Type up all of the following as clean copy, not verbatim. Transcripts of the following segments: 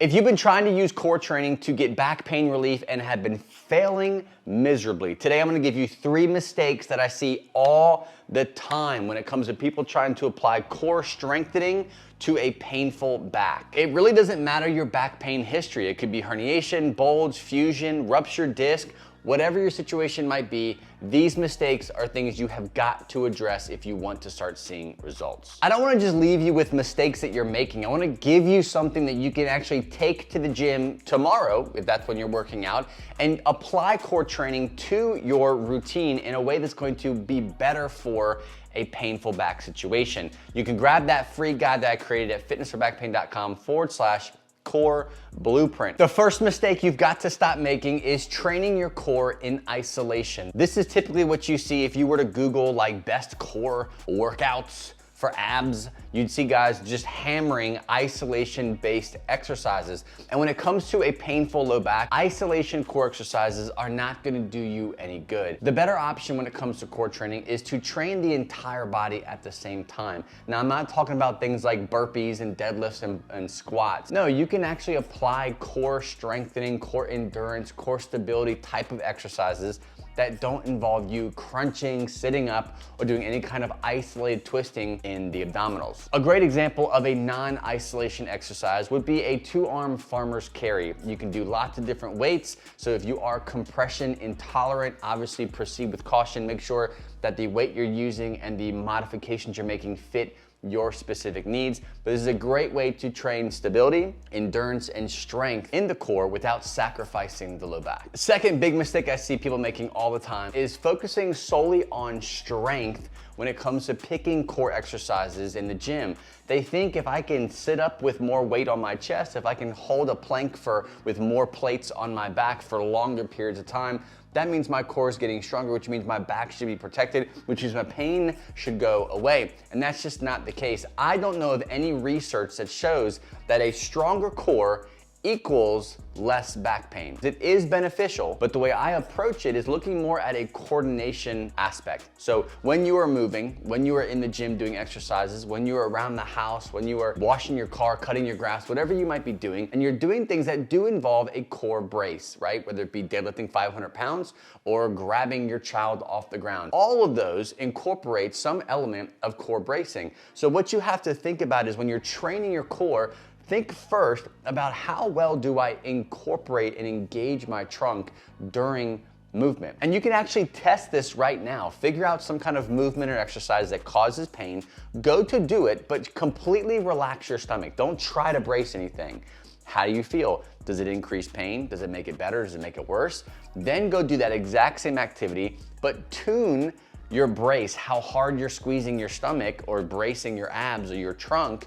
If you've been trying to use core training to get back pain relief and have been failing miserably, today I'm gonna give you 3 mistakes that I see all the time when it comes to people trying to apply core strengthening to a painful back. It really doesn't matter your back pain history. It could be herniation, bulge, fusion, ruptured disc, whatever your situation might be. These mistakes are things you have got to address if you want to start seeing results. I don't wanna just leave you with mistakes that you're making. I wanna give you something that you can actually take to the gym tomorrow, if that's when you're working out, and apply core training to your routine in a way that's going to be better for a painful back situation. You can grab that free guide that I created at fitnessforbackpain.com/core blueprint. The first mistake you've got to stop making is training your core in isolation. This is typically what you see if you were to Google like best core workouts for abs. You'd see guys just hammering isolation-based exercises. And when it comes to a painful low back, isolation core exercises are not gonna do you any good. The better option when it comes to core training is to train the entire body at the same time. Now, I'm not talking about things like burpees and deadlifts and squats. No, you can actually apply core strengthening, core endurance, core stability type of exercises that don't involve you crunching, sitting up, or doing any kind of isolated twisting in the abdominals. A great example of a non-isolation exercise would be a 2-arm farmer's carry. You can do lots of different weights, so if you are compression intolerant, obviously proceed with caution. Make sure that the weight you're using and the modifications you're making fit your specific needs. But this is a great way to train stability, endurance, and strength in the core without sacrificing the low back. The second big mistake I see people making all the time is focusing solely on strength when it comes to picking core exercises in the gym. They think if I can sit up with more weight on my chest, if I can hold a plank with more plates on my back for longer periods of time, that means my core is getting stronger, which means my back should be protected, which means my pain should go away. And that's just not the case. I don't know of any research that shows that a stronger core equals less back pain. It is beneficial, but the way I approach it is looking more at a coordination aspect. So when you are moving, when you are in the gym doing exercises, when you are around the house, when you are washing your car, cutting your grass, whatever you might be doing, and you're doing things that do involve a core brace, right? Whether it be deadlifting 500 pounds or grabbing your child off the ground. All of those incorporate some element of core bracing. So what you have to think about is when you're training your core, think first about how well do I incorporate and engage my trunk during movement. And you can actually test this right now. Figure out some kind of movement or exercise that causes pain. Go to do it, but completely relax your stomach. Don't try to brace anything. How do you feel? Does it increase pain? Does it make it better? Does it make it worse? Then go do that exact same activity, but tune your brace, how hard you're squeezing your stomach or bracing your abs or your trunk,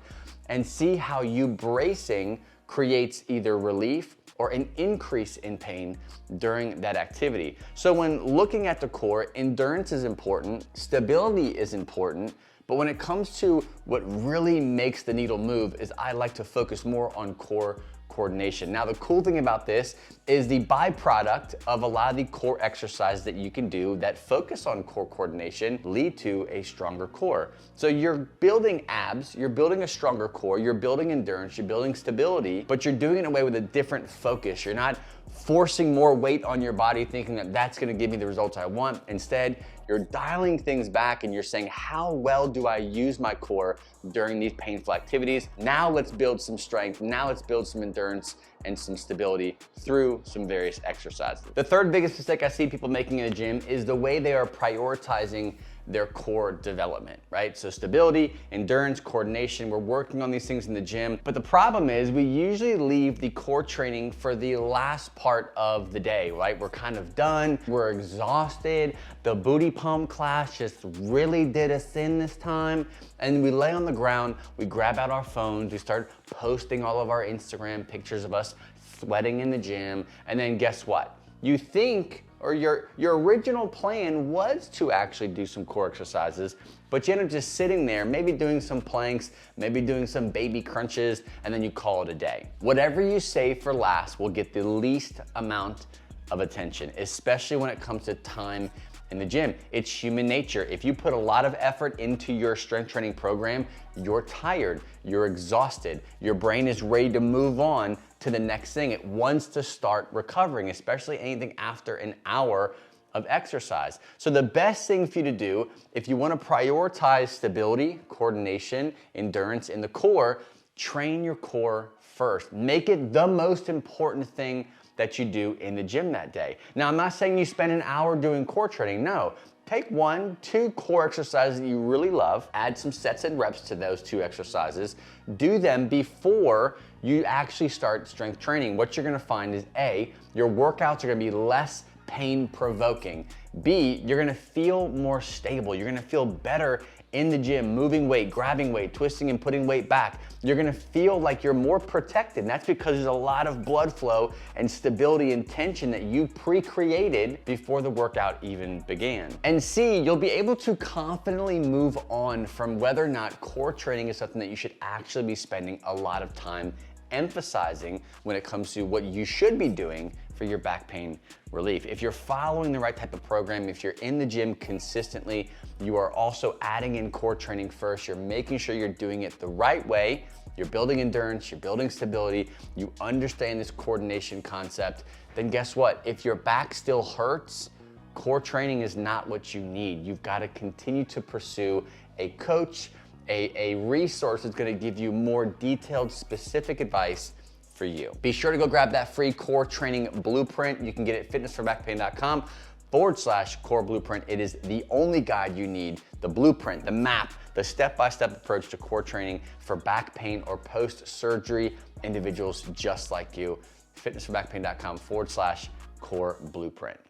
and see how you bracing creates either relief or an increase in pain during that activity. So when looking at the core, endurance is important, stability is important, but when it comes to what really makes the needle move is I like to focus more on core coordination. Now, the cool thing about this is the byproduct of a lot of the core exercises that you can do that focus on core coordination lead to a stronger core. So you're building abs, you're building a stronger core, you're building endurance, you're building stability, but you're doing it in a way with a different focus. You're not forcing more weight on your body thinking that that's gonna give me the results I want. Instead, you're dialing things back and you're saying, how well do I use my core during these painful activities? Now let's build some strength. Now let's build some endurance and some stability through some various exercises. The third biggest mistake I see people making in the gym is the way they are prioritizing their core development, right? So stability, endurance, coordination, we're working on these things in the gym. But the problem is we usually leave the core training for the last part of the day, right? We're kind of done, we're exhausted. The booty pump class just really did us in this time. And we lay on the ground, we grab out our phones, we start posting all of our Instagram pictures of us sweating in the gym. And then guess what? You think, or your original plan was to actually do some core exercises, but you end up just sitting there, maybe doing some planks, maybe doing some baby crunches, and then you call it a day. Whatever you save for last will get the least amount of attention, especially when it comes to time in the gym. It's human nature. If you put a lot of effort into your strength training program, you're tired, you're exhausted, your brain is ready to move on to the next thing. It wants to start recovering, especially anything after an hour of exercise. So the best thing for you to do, if you want to prioritize stability, coordination, endurance in the core, train your core first. Make it the most important thing that you do in the gym that day. Now, I'm not saying you spend an hour doing core training. No, take 1, 2 core exercises that you really love, add some sets and reps to those 2 exercises, do them before you actually start strength training. What you're gonna find is A, your workouts are gonna be less pain-provoking. B, you're gonna feel more stable. You're gonna feel better in the gym, moving weight, grabbing weight, twisting and putting weight back. You're gonna feel like you're more protected. And that's because there's a lot of blood flow and stability and tension that you pre-created before the workout even began. And C, you'll be able to confidently move on from whether or not core training is something that you should actually be spending a lot of time emphasizing when it comes to what you should be doing for your back pain relief. If you're following the right type of program, if you're in the gym consistently, you are also adding in core training first, you're making sure you're doing it the right way, you're building endurance, you're building stability, you understand this coordination concept, then guess what? If your back still hurts, core training is not what you need. You've got to continue to pursue a coach, a resource that's gonna give you more detailed, specific advice for you. Be sure to go grab that free core training blueprint. You can get it at fitnessforbackpain.com/core blueprint. It is the only guide you need, the blueprint, the map, the step-by-step approach to core training for back pain or post-surgery individuals just like you. fitnessforbackpain.com/core blueprint.